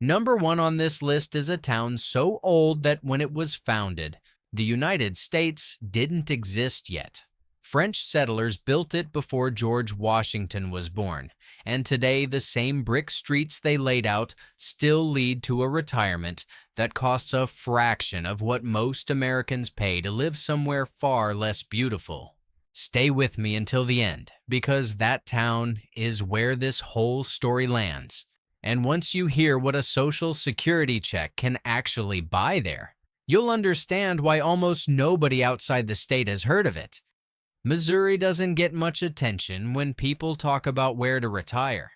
Number one on this list is a town so old that when it was founded, the United States didn't exist yet. French settlers built it before George Washington was born, and today the same brick streets they laid out still lead to a retirement that costs a fraction of what most Americans pay to live somewhere far less beautiful. Stay with me until the end, because that town is where this whole story lands. And once you hear what a Social Security check can actually buy there, you'll understand why almost nobody outside the state has heard of it. Missouri doesn't get much attention when people talk about where to retire.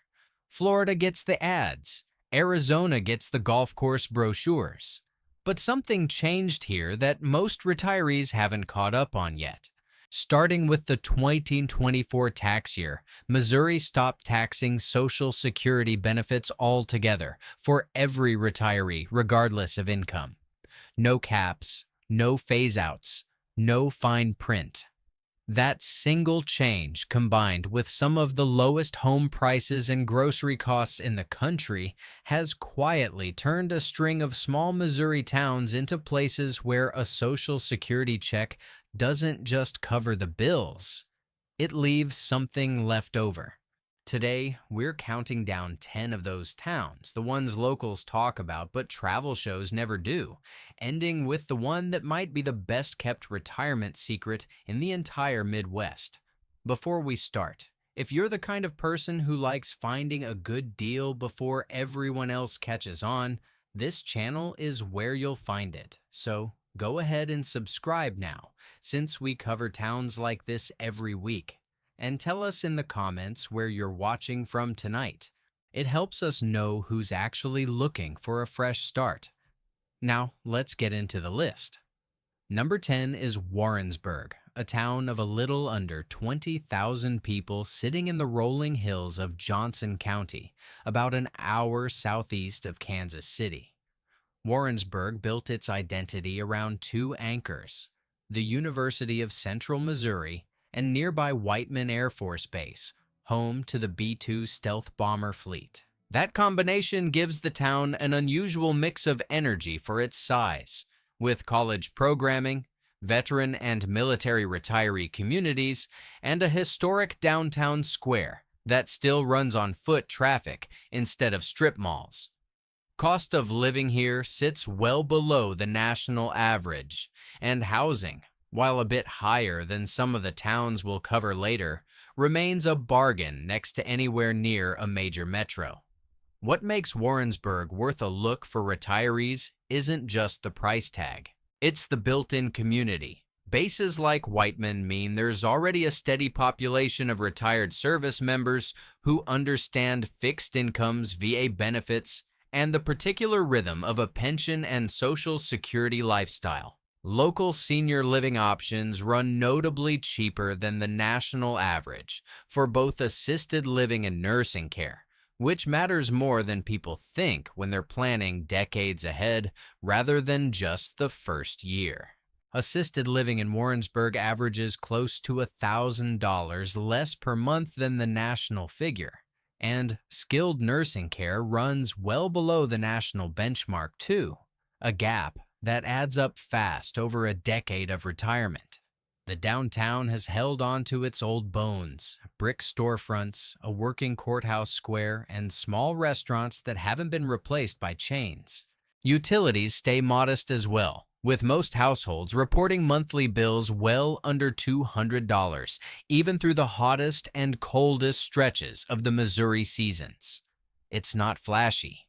Florida gets the ads. Arizona gets the golf course brochures. But something changed here that most retirees haven't caught up on yet. Starting with the 2024 tax year, Missouri stopped taxing Social Security benefits altogether for every retiree, regardless of income. No caps, no phase-outs, no fine print. That single change, combined with some of the lowest home prices and grocery costs in the country, has quietly turned a string of small Missouri towns into places where a Social Security check doesn't just cover the bills, it leaves something left over. Today, we're counting down 10 of those towns, the ones locals talk about but travel shows never do, ending with the one that might be the best-kept retirement secret in the entire Midwest. Before we start, if you're the kind of person who likes finding a good deal before everyone else catches on, this channel is where you'll find it. So go ahead and subscribe now, since we cover towns like this every week. And tell us in the comments where you're watching from tonight. It helps us know who's actually looking for a fresh start. Now, let's get into the list. Number 10 is Warrensburg, a town of a little under 20,000 people sitting in the rolling hills of Johnson County, about an hour southeast of Kansas City. Warrensburg built its identity around two anchors, the University of Central Missouri and nearby Whiteman Air Force Base, home to the B-2 stealth bomber fleet. That combination gives the town an unusual mix of energy for its size, with college programming, veteran and military retiree communities, and a historic downtown square that still runs on foot traffic instead of strip malls. Cost of living here sits well below the national average, and housing, while a bit higher than some of the towns we'll cover later, remains a bargain next to anywhere near a major metro. What makes Warrensburg worth a look for retirees isn't just the price tag. It's the built-in community. Bases like Whiteman mean there's already a steady population of retired service members who understand fixed incomes, VA benefits, and the particular rhythm of a pension and Social Security lifestyle. Local senior living options run notably cheaper than the national average for both assisted living and nursing care, which matters more than people think when they're planning decades ahead rather than just the first year. Assisted living in Warrensburg averages close to $1,000 less per month than the national figure, and skilled nursing care runs well below the national benchmark too, a gap that adds up fast over a decade of retirement. The downtown has held on to its old bones, brick storefronts, a working courthouse square, and small restaurants that haven't been replaced by chains. Utilities stay modest as well, with most households reporting monthly bills well under $200, even through the hottest and coldest stretches of the Missouri seasons. It's not flashy,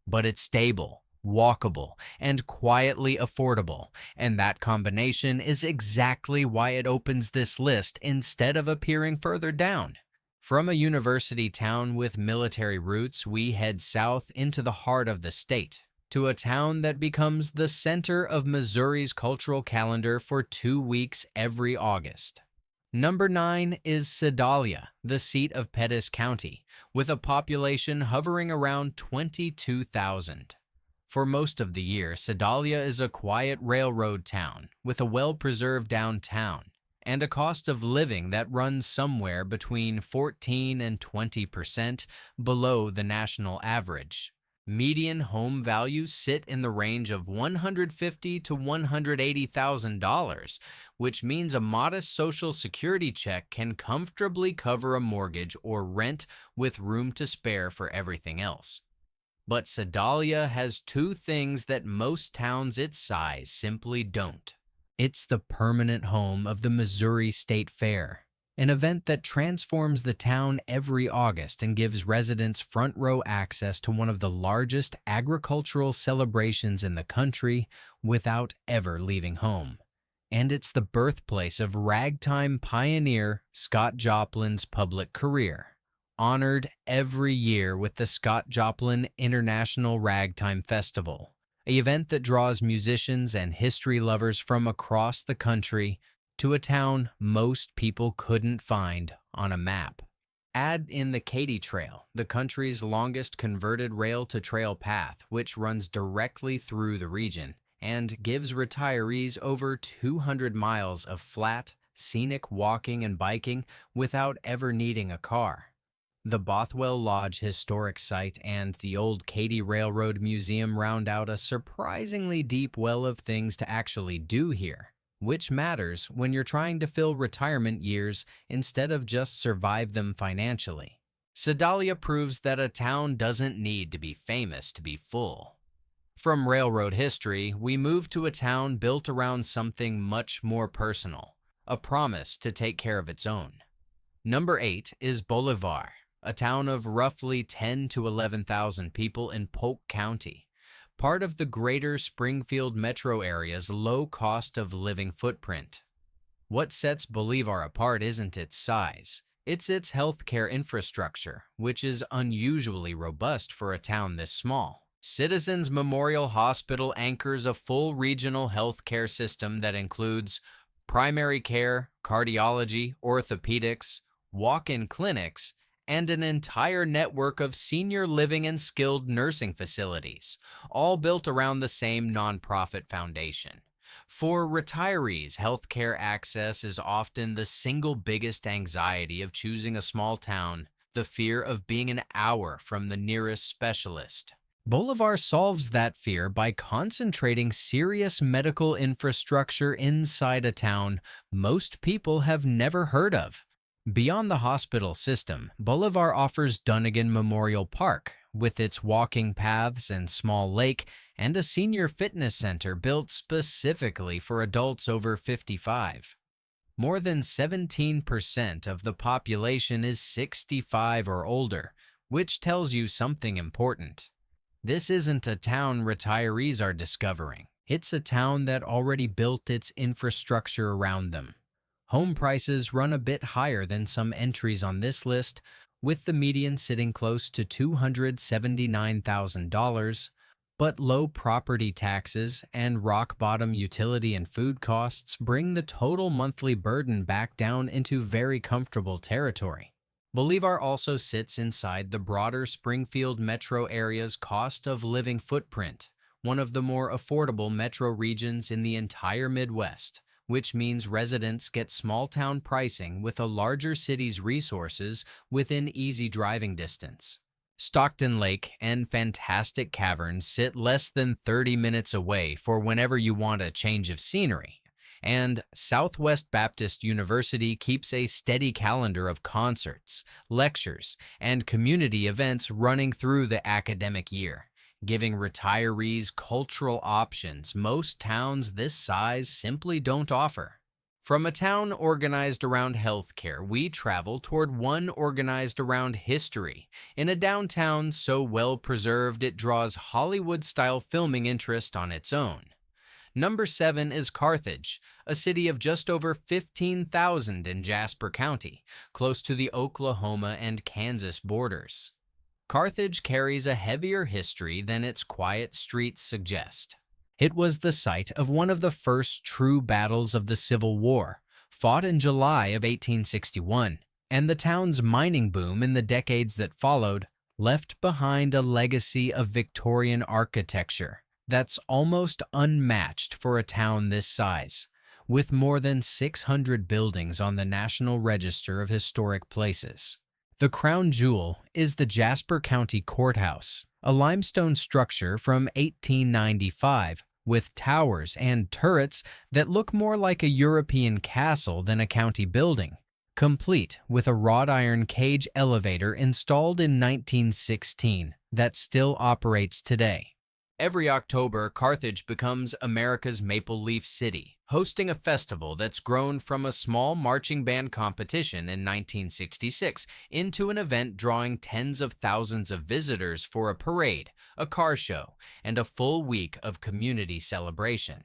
but it's stable, walkable, and quietly affordable, and that combination is exactly why it opens this list instead of appearing further down. From a university town with military roots, we head south into the heart of the state, to a town that becomes the center of Missouri's cultural calendar for 2 weeks every August. Number 9 is Sedalia, the seat of Pettis County, with a population hovering around 22,000. For most of the year, Sedalia is a quiet railroad town with a well-preserved downtown and a cost of living that runs somewhere between 14% and 20% below the national average. Median home values sit in the range of $150,000 to $180,000, which means a modest Social Security check can comfortably cover a mortgage or rent with room to spare for everything else. But Sedalia has two things that most towns its size simply don't. It's the permanent home of the Missouri State Fair, an event that transforms the town every August and gives residents front row access to one of the largest agricultural celebrations in the country without ever leaving home. And it's the birthplace of ragtime pioneer Scott Joplin's public career, honored every year with the Scott Joplin International Ragtime Festival, an event that draws musicians and history lovers from across the country to a town most people couldn't find on a map. Add in the Katy Trail, the country's longest converted rail-to-trail path, which runs directly through the region and gives retirees over 200 miles of flat, scenic walking and biking without ever needing a car. The Bothwell Lodge Historic Site and the Old Katy Railroad Museum round out a surprisingly deep well of things to actually do here, which matters when you're trying to fill retirement years instead of just survive them financially. Sedalia proves that a town doesn't need to be famous to be full. From railroad history, we move to a town built around something much more personal, a promise to take care of its own. Number 8 is Bolivar, a town of roughly 10 to 11,000 people in Polk County, part of the greater Springfield metro area's low cost of living footprint. What sets Bolivar apart isn't its size, it's its healthcare infrastructure, which is unusually robust for a town this small. Citizens Memorial Hospital anchors a full regional healthcare system that includes primary care, cardiology, orthopedics, walk-in clinics, and an entire network of senior living and skilled nursing facilities, all built around the same nonprofit foundation. For retirees, healthcare access is often the single biggest anxiety of choosing a small town, the fear of being an hour from the nearest specialist. Bolivar solves that fear by concentrating serious medical infrastructure inside a town most people have never heard of. Beyond the hospital system, Bolivar offers Dunnigan Memorial Park, with its walking paths and small lake, and a senior fitness center built specifically for adults over 55. More than 17% of the population is 65 or older, which tells you something important. This isn't a town retirees are discovering. It's a town that already built its infrastructure around them. Home prices run a bit higher than some entries on this list, with the median sitting close to $279,000, but low property taxes and rock-bottom utility and food costs bring the total monthly burden back down into very comfortable territory. Bolivar also sits inside the broader Springfield metro area's cost of living footprint, one of the more affordable metro regions in the entire Midwest, which means residents get small-town pricing with a larger city's resources within easy driving distance. Stockton Lake and Fantastic Caverns sit less than 30 minutes away for whenever you want a change of scenery. And Southwest Baptist University keeps a steady calendar of concerts, lectures, and community events running through the academic year, giving retirees cultural options most towns this size simply don't offer. From a town organized around healthcare, we travel toward one organized around history, in a downtown so well preserved it draws Hollywood-style filming interest on its own. Number 7 is Carthage, a city of just over 15,000 in Jasper County, close to the Oklahoma and Kansas borders. Carthage carries a heavier history than its quiet streets suggest. It was the site of one of the first true battles of the Civil War, fought in July of 1861, and the town's mining boom in the decades that followed left behind a legacy of Victorian architecture that's almost unmatched for a town this size, with more than 600 buildings on the National Register of Historic Places. The crown jewel is the Jasper County Courthouse, a limestone structure from 1895 with towers and turrets that look more like a European castle than a county building, complete with a wrought iron cage elevator installed in 1916 that still operates today. Every October, Carthage becomes America's Maple Leaf City, hosting a festival that's grown from a small marching band competition in 1966 into an event drawing tens of thousands of visitors for a parade, a car show, and a full week of community celebration.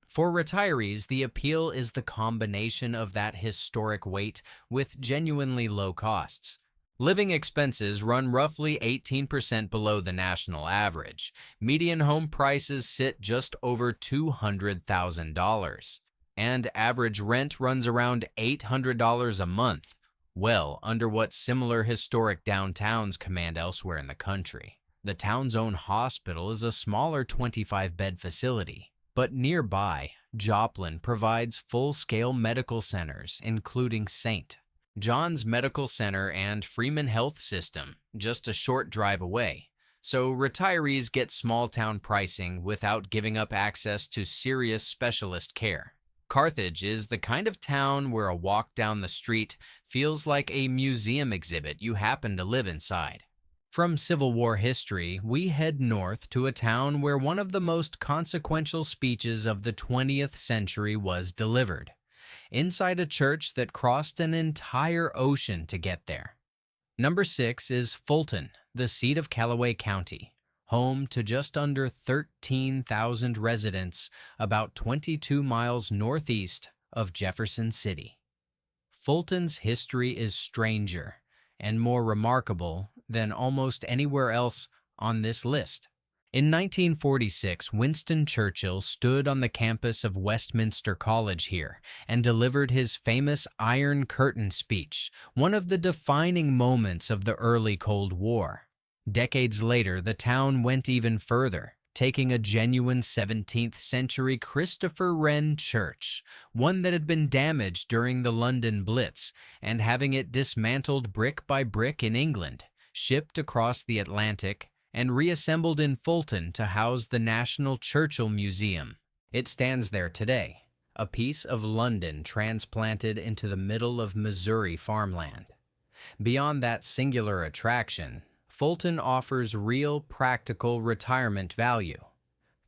For retirees, the appeal is the combination of that historic weight with genuinely low costs. Living expenses run roughly 18% below the national average. Median home prices sit just over $200,000. And average rent runs around $800 a month, well under what similar historic downtowns command elsewhere in the country. The town's own hospital is a smaller 25-bed facility, but nearby, Joplin provides full-scale medical centers, including St. John's Medical Center and Freeman Health System, just a short drive away, so retirees get small-town pricing without giving up access to serious specialist care. Carthage is the kind of town where a walk down the street feels like a museum exhibit you happen to live inside. From Civil War history, we head north to a town where one of the most consequential speeches of the 20th century was delivered, inside a church that crossed an entire ocean to get there. Number 6 is Fulton, the seat of Callaway County, home to just under 13,000 residents about 22 miles northeast of Jefferson City. Fulton's history is stranger and more remarkable than almost anywhere else on this list. In 1946, Winston Churchill stood on the campus of Westminster College here and delivered his famous Iron Curtain speech, one of the defining moments of the early Cold War. Decades later, the town went even further, taking a genuine 17th-century Christopher Wren church, one that had been damaged during the London Blitz, and having it dismantled brick by brick in England, shipped across the Atlantic, and reassembled in Fulton to house the National Churchill Museum. It stands there today, a piece of London transplanted into the middle of Missouri farmland. Beyond that singular attraction, Fulton offers real practical retirement value.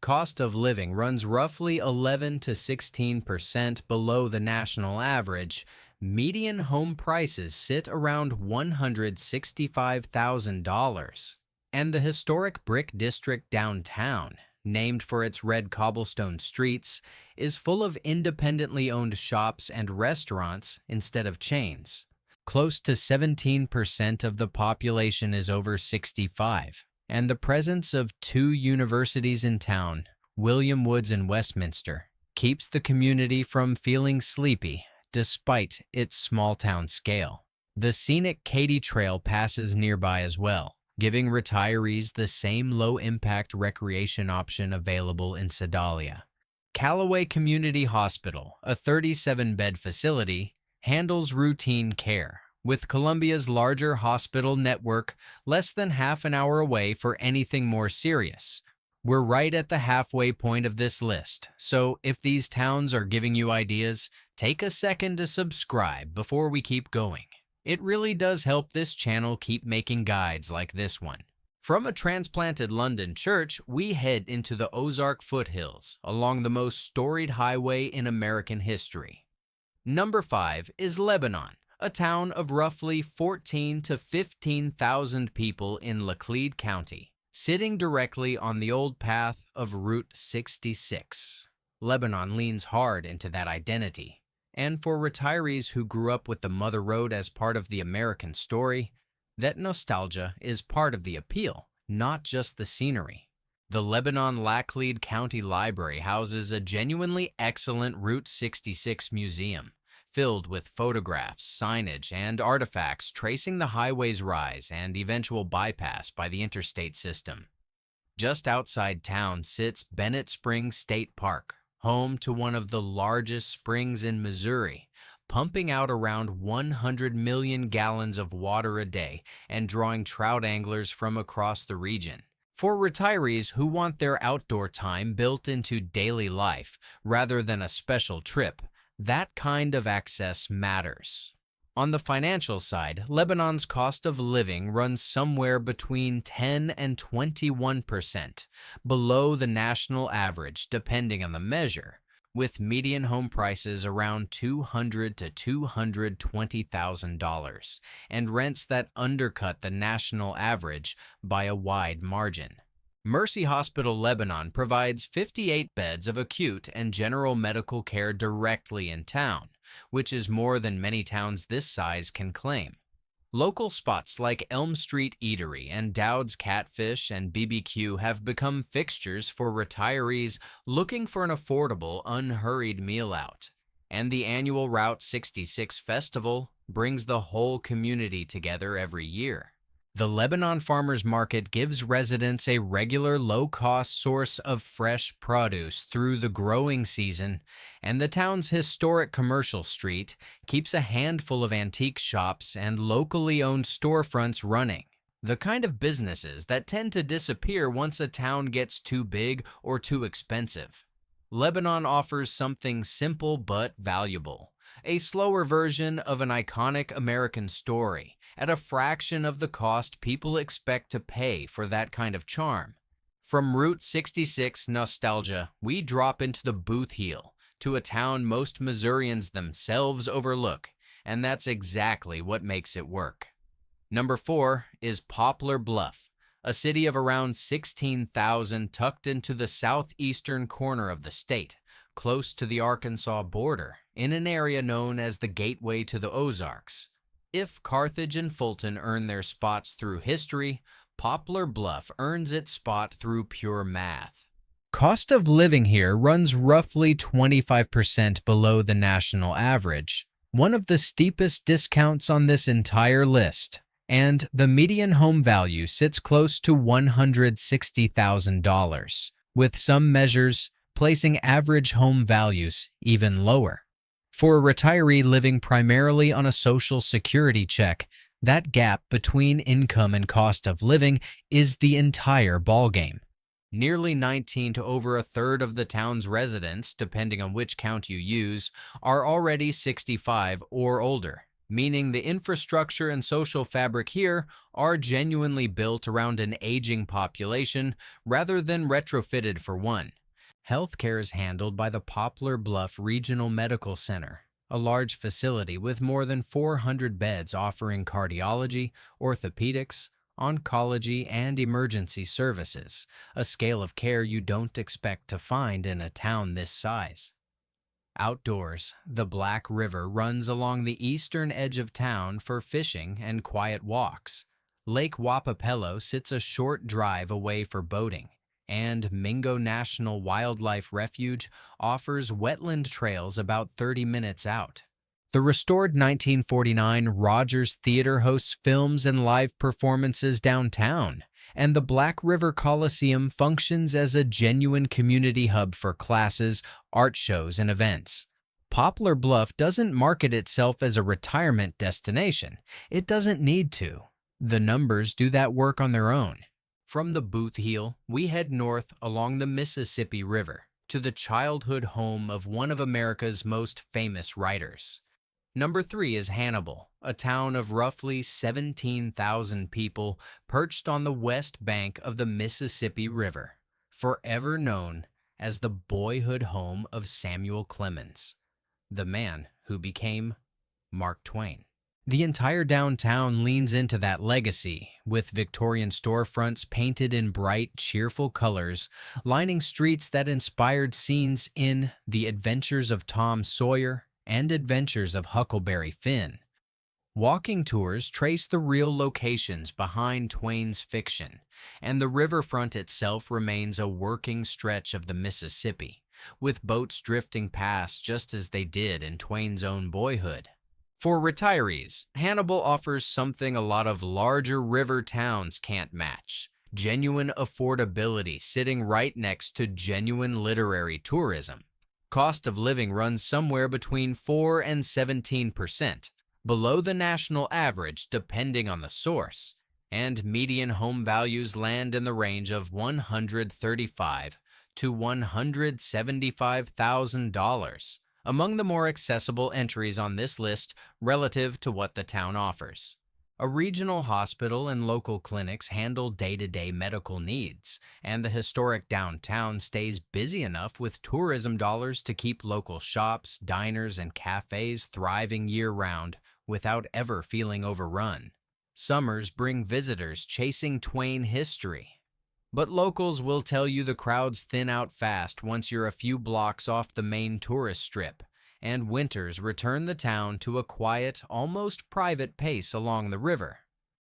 Cost of living runs roughly 11 to 16% below the national average. Median home prices sit around $165,000. And the historic brick district downtown, named for its red cobblestone streets, is full of independently owned shops and restaurants instead of chains. Close to 17% of the population is over 65, and the presence of 2 universities in town, William Woods and Westminster, keeps the community from feeling sleepy despite its small-town scale. The scenic Katy Trail passes nearby as well, giving retirees the same low-impact recreation option available in Sedalia. Callaway Community Hospital, a 37-bed facility, handles routine care, with Columbia's larger hospital network less than half an hour away for anything more serious. We're right at the halfway point of this list, so if these towns are giving you ideas, take a second to subscribe before we keep going. It really does help this channel keep making guides like this one. From a transplanted London church, we head into the Ozark foothills along the most storied highway in American history. Number 5 is Lebanon, a town of roughly 14 to 15,000 people in Laclede County, sitting directly on the old path of Route 66. Lebanon leans hard into that identity. And for retirees who grew up with the Mother Road as part of the American story, that nostalgia is part of the appeal, not just the scenery. The Lebanon-Laclede County Library houses a genuinely excellent Route 66 museum, filled with photographs, signage, and artifacts tracing the highway's rise and eventual bypass by the interstate system. Just outside town sits Bennett Springs State Park, home to one of the largest springs in Missouri, pumping out around 100 million gallons of water a day and drawing trout anglers from across the region. For retirees who want their outdoor time built into daily life rather than a special trip, that kind of access matters. On the financial side, Lebanon's cost of living runs somewhere between 10 and 21%, below the national average depending on the measure, with median home prices around $200,000 to $220,000 and rents that undercut the national average by a wide margin. Mercy Hospital Lebanon provides 58 beds of acute and general medical care directly in town, which is more than many towns this size can claim. Local spots like Elm Street Eatery and Dowd's Catfish and BBQ have become fixtures for retirees looking for an affordable, unhurried meal out. And the annual Route 66 Festival brings the whole community together every year. The Lebanon Farmers Market gives residents a regular low-cost source of fresh produce through the growing season, and the town's historic commercial street keeps a handful of antique shops and locally owned storefronts running, the kind of businesses that tend to disappear once a town gets too big or too expensive. Lebanon offers something simple but valuable. A slower version of an iconic American story at a fraction of the cost people expect to pay for that kind of charm. From Route 66 nostalgia, we drop into the Booth Heel, to a town most Missourians themselves overlook, and that's exactly what makes it work. Number 4 is Poplar Bluff, a city of around 16,000 tucked into the southeastern corner of the state, close to the Arkansas border, in an area known as the Gateway to the Ozarks. If Carthage and Fulton earn their spots through history, Poplar Bluff earns its spot through pure math. Cost of living here runs roughly 25% below the national average, one of the steepest discounts on this entire list, and the median home value sits close to $160,000, with some measures placing average home values even lower. For a retiree living primarily on a Social Security check, that gap between income and cost of living is the entire ballgame. Nearly 19 to over a third of the town's residents, depending on which count you use, are already 65 or older, meaning the infrastructure and social fabric here are genuinely built around an aging population rather than retrofitted for one. Healthcare is handled by the Poplar Bluff Regional Medical Center, a large facility with more than 400 beds offering cardiology, orthopedics, oncology, and emergency services, a scale of care you don't expect to find in a town this size. Outdoors, the Black River runs along the eastern edge of town for fishing and quiet walks. Lake Wapapello sits a short drive away for boating, and Mingo National Wildlife Refuge offers wetland trails about 30 minutes out. The restored 1949 Rogers Theater hosts films and live performances downtown, and the Black River Coliseum functions as a genuine community hub for classes, art shows, and events. Poplar Bluff doesn't market itself as a retirement destination. It doesn't need to. The numbers do that work on their own. From the Booth Heel, we head north along the Mississippi River to the childhood home of one of America's most famous writers. Number 3 is Hannibal, a town of roughly 17,000 people perched on the west bank of the Mississippi River, forever known as the boyhood home of Samuel Clemens, the man who became Mark Twain. The entire downtown leans into that legacy, with Victorian storefronts painted in bright, cheerful colors, lining streets that inspired scenes in The Adventures of Tom Sawyer and Adventures of Huckleberry Finn. Walking tours trace the real locations behind Twain's fiction, and the riverfront itself remains a working stretch of the Mississippi, with boats drifting past just as they did in Twain's own boyhood. For retirees, Hannibal offers something a lot of larger river towns can't match: genuine affordability sitting right next to genuine literary tourism. Cost of living runs somewhere between 4 and 17%, below the national average depending on the source, and median home values land in the range of $135,000 to $175,000, among the more accessible entries on this list relative to what the town offers. A regional hospital and local clinics handle day-to-day medical needs, and the historic downtown stays busy enough with tourism dollars to keep local shops, diners, and cafes thriving year-round without ever feeling overrun. Summers bring visitors chasing Twain history, but locals will tell you the crowds thin out fast once you're a few blocks off the main tourist strip, and winters return the town to a quiet, almost private pace along the river.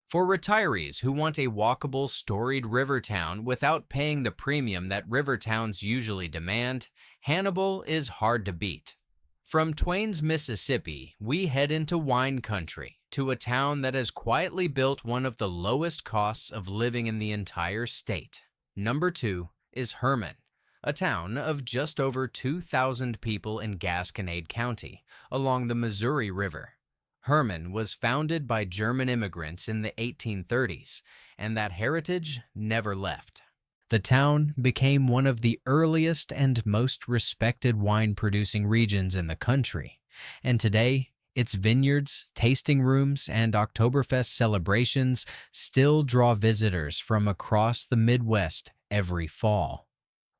For retirees who want a walkable, storied river town without paying the premium that river towns usually demand, Hannibal is hard to beat. From Twain's Mississippi, we head into wine country, to a town that has quietly built one of the lowest costs of living in the entire state. Number 2 is Hermann, a town of just over 2,000 people in Gasconade County, along the Missouri River. Hermann was founded by German immigrants in the 1830s, and that heritage never left. The town became one of the earliest and most respected wine-producing regions in the country, and today, its vineyards, tasting rooms, and Oktoberfest celebrations still draw visitors from across the Midwest every fall.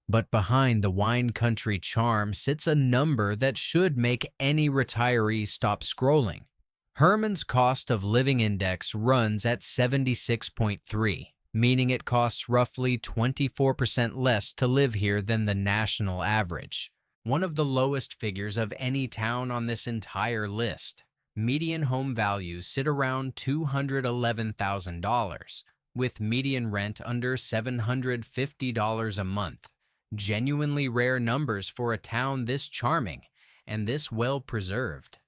But behind the wine country charm sits a number that should make any retiree stop scrolling. Hermann's cost of living index runs at 76.3, meaning it costs roughly 24% less to live here than the national average. One of the lowest figures of any town on this entire list. Median home values sit around $211,000, with median rent under $750 a month. Genuinely rare numbers for a town this charming and this well-preserved.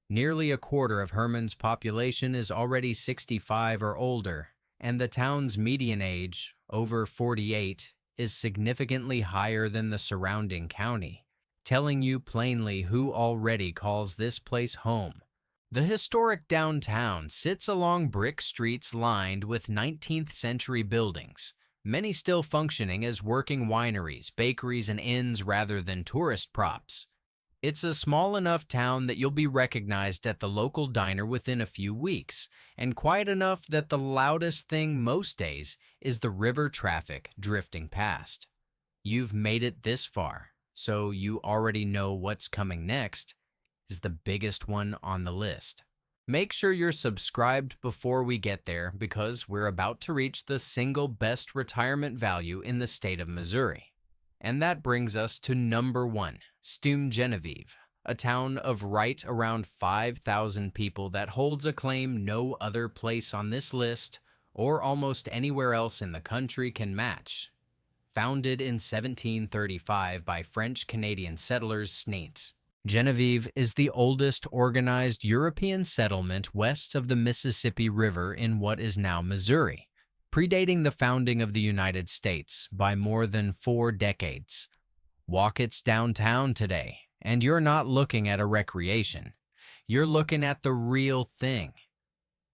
Nearly a quarter of Hermann's population is already 65 or older, and the town's median age, over 48, is significantly higher than the surrounding county, telling you plainly who already calls this place home. The historic downtown sits along brick streets lined with 19th century buildings, many still functioning as working wineries, bakeries, and inns rather than tourist props. It's a small enough town that you'll be recognized at the local diner within a few weeks, and quiet enough that the loudest thing most days is the river traffic drifting past. You've made it this far, so you already know what's coming next is the biggest one on the list. Make sure you're subscribed before we get there, because we're about to reach the single best retirement value in the state of Missouri. And that brings us to number 1, Genevieve, a town of right around 5,000 people that holds a claim no other place on this list or almost anywhere else in the country can match. Founded in 1735 by French-Canadian settlers Snaint, Genevieve is the oldest organized European settlement west of the Mississippi River in what is now Missouri, predating the founding of the United States by more than 4 decades. Walk its downtown today, and you're not looking at a recreation. You're looking at the real thing.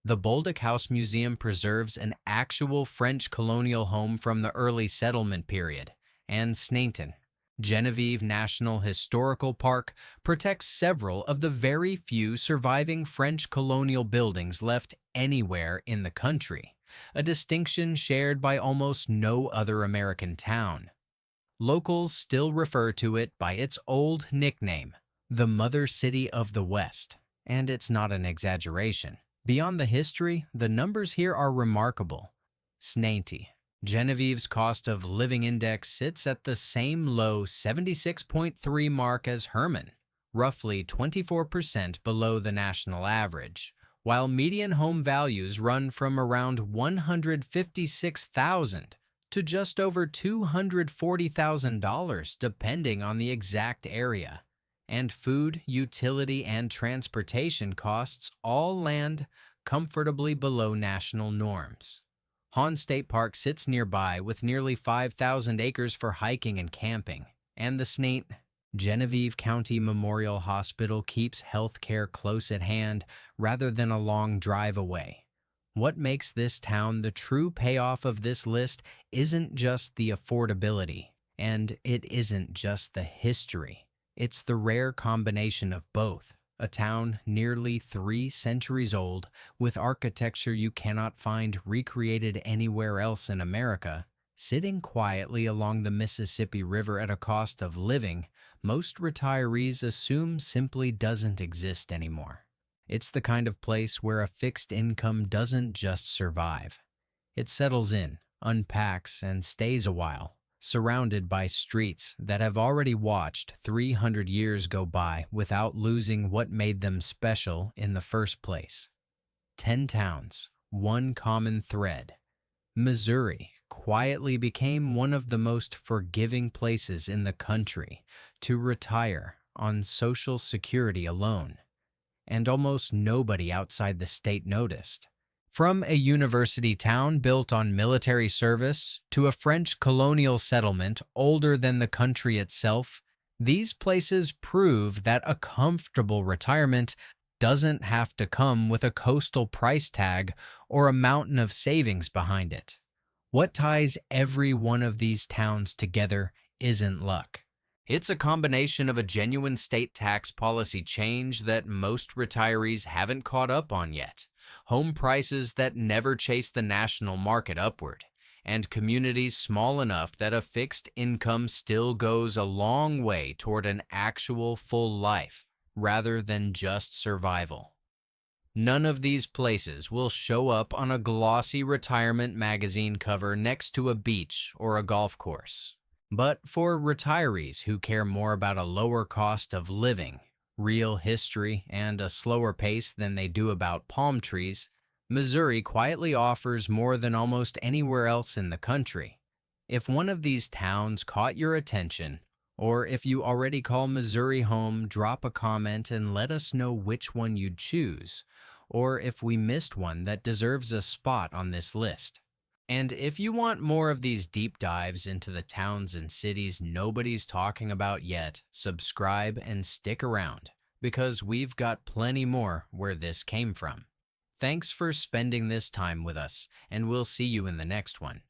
The Bolduc House Museum preserves an actual French colonial home from the early settlement period, and Snainton, Genevieve National Historical Park, protects several of the very few surviving French colonial buildings left anywhere in the country, a distinction shared by almost no other American town. Locals still refer to it by its old nickname, the Mother City of the West, and it's not an exaggeration. Beyond the history, the numbers here are remarkable. Snainty, Genevieve's cost of living index sits at the same low 76.3 mark as Hermann, roughly 24% below the national average, while median home values run from around $156,000 to just over $240,000 depending on the exact area. And food, utility, and transportation costs all land comfortably below national norms. Hahn State Park sits nearby with nearly 5,000 acres for hiking and camping, and the Snaint Genevieve County Memorial Hospital keeps health care close at hand rather than a long drive away. What makes this town the true payoff of this list isn't just the affordability, and it isn't just the history. It's the rare combination of both. A town nearly 3 centuries old, with architecture you cannot find recreated anywhere else in America, sitting quietly along the Mississippi River at a cost of living most retirees assume simply doesn't exist anymore. It's the kind of place where a fixed income doesn't just survive. It settles in, unpacks, and stays a while, surrounded by streets that have already watched 300 years go by without losing what made them special in the first place. 10 towns, one common thread. Missouri quietly became one of the most forgiving places in the country to retire on Social Security alone, and almost nobody outside the state noticed. From a university town built on military service to a French colonial settlement older than the country itself, these places prove that a comfortable retirement doesn't have to come with a coastal price tag or a mountain of savings behind it. What ties every one of these towns together isn't luck. It's a combination of a genuine state tax policy change that most retirees haven't caught up on yet, home prices that never chase the national market upward, and communities small enough that a fixed income still goes a long way toward an actual full life, rather than just survival. None of these places will show up on a glossy retirement magazine cover next to a beach or a golf course. But for retirees who care more about a lower cost of living, real history, and a slower pace than they do about palm trees, Missouri quietly offers more than almost anywhere else in the country. If one of these towns caught your attention, or if you already call Missouri home, drop a comment and let us know which one you'd choose, or if we missed one that deserves a spot on this list. And if you want more of these deep dives into the towns and cities nobody's talking about yet, subscribe and stick around, because we've got plenty more where this came from. Thanks for spending this time with us, and we'll see you in the next one.